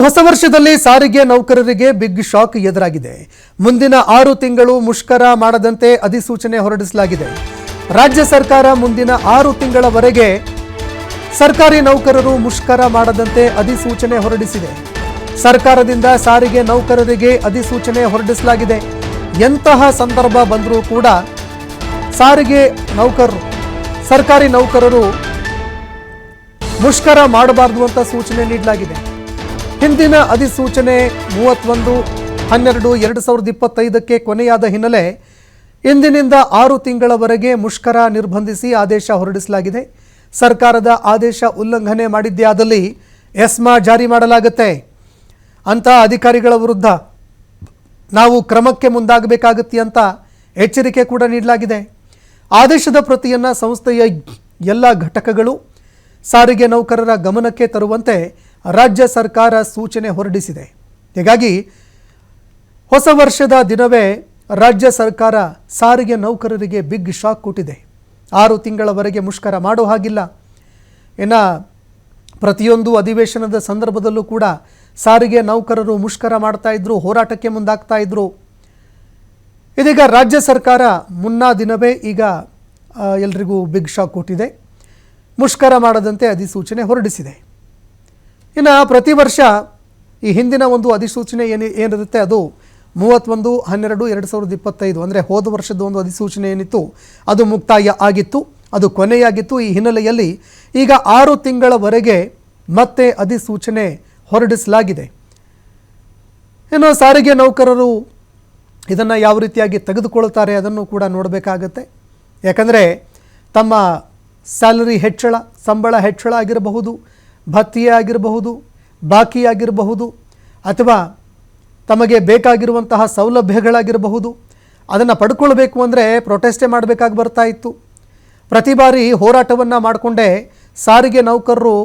ಹೊಸ ವರ್ಷದಲ್ಲಿ ಸಾರಿಗೆ ನೌಕರರಿಗೆ ಬಿಗ್ ಶಾಕ್ ಎದುರಾಗಿದೆ. ಮುಂದಿನ 6 ತಿಂಗಳು ಮುಷ್ಕರ ಮಾಡದಂತೆ ಅಧಿಸೂಚನೆ ಹೊರಡಿಸಲಾಗಿದೆ. ರಾಜ್ಯ ಸರ್ಕಾರ ಮುಂದಿನ 6 ತಿಂಗಳವರೆಗೆ ಸರ್ಕಾರಿ ನೌಕರರು ಮುಷ್ಕರ ಮಾಡದಂತೆ ಅಧಿಸೂಚನೆ ಹೊರಡಿಸಿದೆ. ಸರ್ಕಾರದಿಂದ ಸಾರಿಗೆ ನೌಕರರಿಗೆ ಅಧಿಸೂಚನೆ ಹೊರಡಿಸಲಾಗಿದೆ. ಎಂತಹ ಸಂದರ್ಭ ಬಂದರೂ ಕೂಡ ಸರ್ಕಾರಿ ನೌಕರರು ಮುಷ್ಕರ ಮಾಡಬಾರದು ಅಂತ ಸೂಚನೆ ನೀಡಲಾಗಿದೆ. ಹಿಂದಿನ ಅಧಿಸೂಚನೆ 31/12/2025ಕ್ಕೆ ಕೊನೆಯಾದ ಹಿನ್ನೆಲೆ ಇಂದಿನಿಂದ 6 ತಿಂಗಳವರೆಗೆ ಮುಷ್ಕರ ನಿರ್ಬಂಧಿಸಿ ಆದೇಶ ಹೊರಡಿಸಲಾಗಿದೆ. ಸರ್ಕಾರದ ಆದೇಶ ಉಲ್ಲಂಘನೆ ಮಾಡಿದ್ದೇ ಆದಲ್ಲಿ ಎಸ್ಮಾ ಜಾರಿ ಮಾಡಲಾಗುತ್ತೆ ಅಂತ ಅಧಿಕಾರಿಗಳ ವಿರುದ್ಧ ನಾವು ಕ್ರಮಕ್ಕೆ ಮುಂದಾಗಬೇಕಾಗುತ್ತೆ ಅಂತ ಎಚ್ಚರಿಕೆ ಕೂಡ ನೀಡಲಾಗಿದೆ. ಆದೇಶದ ಪ್ರತಿಯನ್ನು ಸಂಸ್ಥೆಯ ಎಲ್ಲ ಘಟಕಗಳು ಸಾರಿಗೆ ನೌಕರರ ಗಮನಕ್ಕೆ ತರುವಂತೆ ರಾಜ್ಯ ಸರ್ಕಾರ ಸೂಚನೆ ಹೊರಡಿಸಿದೆ. ಹೀಗಾಗಿ ಹೊಸ ವರ್ಷದ ದಿನವೇ ರಾಜ್ಯ ಸರ್ಕಾರ ಸಾರಿಗೆ ನೌಕರರಿಗೆ ಬಿಗ್ ಶಾಕ್ ಕೊಟ್ಟಿದೆ. 6 ತಿಂಗಳವರೆಗೆ ಮುಷ್ಕರ ಮಾಡೋ ಹಾಗಿಲ್ಲ. ಇನ್ನು ಪ್ರತಿಯೊಂದು ಅಧಿವೇಶನದ ಸಂದರ್ಭದಲ್ಲೂ ಕೂಡ ಸಾರಿಗೆ ನೌಕರರು ಮುಷ್ಕರ ಮಾಡ್ತಾ ಇದ್ರು, ಹೋರಾಟಕ್ಕೆ ಮುಂದಾಗ್ತಾ ಇದ್ರು. ಇದೀಗ ರಾಜ್ಯ ಸರ್ಕಾರ ಮುನ್ನಾ ದಿನವೇ ಈಗ ಎಲ್ರಿಗೂ ಬಿಗ್ ಶಾಕ್ ಕೊಟ್ಟಿದೆ. ಮುಷ್ಕರ ಮಾಡದಂತೆ ಅಧಿಸೂಚನೆ ಹೊರಡಿಸಿದೆ. ಇನ್ನು ಪ್ರತಿ ವರ್ಷ ಈ ಹಿಂದಿನ ಒಂದು ಅಧಿಸೂಚನೆ ಏನಿರುತ್ತೆ ಅದು 31/12/2025 ಅಂದರೆ ಹೋದ ವರ್ಷದ ಒಂದು ಅಧಿಸೂಚನೆ ಏನಿತ್ತು ಅದು ಮುಕ್ತಾಯ ಆಗಿತ್ತು, ಅದು ಕೊನೆಯಾಗಿತ್ತು. ಈ ಹಿನ್ನೆಲೆಯಲ್ಲಿ ಈಗ 6 ತಿಂಗಳವರೆಗೆ ಮತ್ತೆ ಅಧಿಸೂಚನೆ ಹೊರಡಿಸಲಾಗಿದೆ. ಇನ್ನು ಸಾರಿಗೆ ನೌಕರರು ಇದನ್ನು ಯಾವ ರೀತಿಯಾಗಿ ತೆಗೆದುಕೊಳ್ತಾರೆ ಅದನ್ನು ಕೂಡ ನೋಡಬೇಕಾಗತ್ತೆ. ಯಾಕಂದರೆ ತಮ್ಮ ಸ್ಯಾಲರಿ ಹೆಚ್ಚಳ, ಸಂಬಳ ಹೆಚ್ಚಳ ಆಗಿರಬಹುದು, ಭತ್ಯೆ ಆಗಿರಬಹುದು, ಬಾಕಿ ಆಗಿರಬಹುದು, ಅಥವಾ ತಮಗೆ ಬೇಕಾಗಿರುವಂತಹ ಸೌಲಭ್ಯಗಳಾಗಿರಬಹುದು, ಅದನ್ನು ಪಡ್ಕೊಳ್ಬೇಕು ಅಂದರೆ ಪ್ರೊಟೆಸ್ಟೇ ಮಾಡಬೇಕಾಗಿ ಬರ್ತಾ ಇತ್ತು. ಪ್ರತಿ ಬಾರಿ ಹೋರಾಟವನ್ನು ಮಾಡಿಕೊಂಡೇ ಸಾರಿಗೆ ನೌಕರರು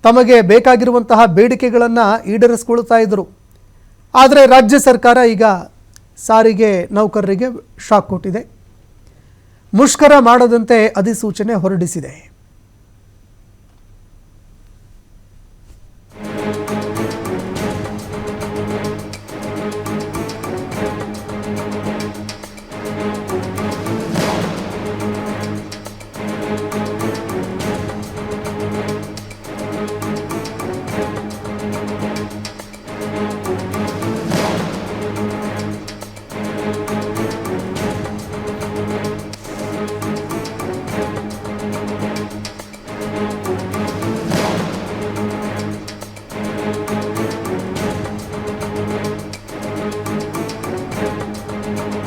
ತಮಗೆ ಬೇಕಾಗಿರುವಂತಹ ಬೇಡಿಕೆಗಳನ್ನು ಈಡೇರಿಸ್ಕೊಳ್ತಾ ಇದ್ದರು. ಆದರೆ ರಾಜ್ಯ ಸರ್ಕಾರ ಈಗ ಸಾರಿಗೆ ನೌಕರರಿಗೆ ಶಾಕ್ ಕೊಟ್ಟಿದೆ. ಮುಷ್ಕರ ಮಾಡದಂತೆ ಅಧಿಸೂಚನೆ ಹೊರಡಿಸಿದೆ.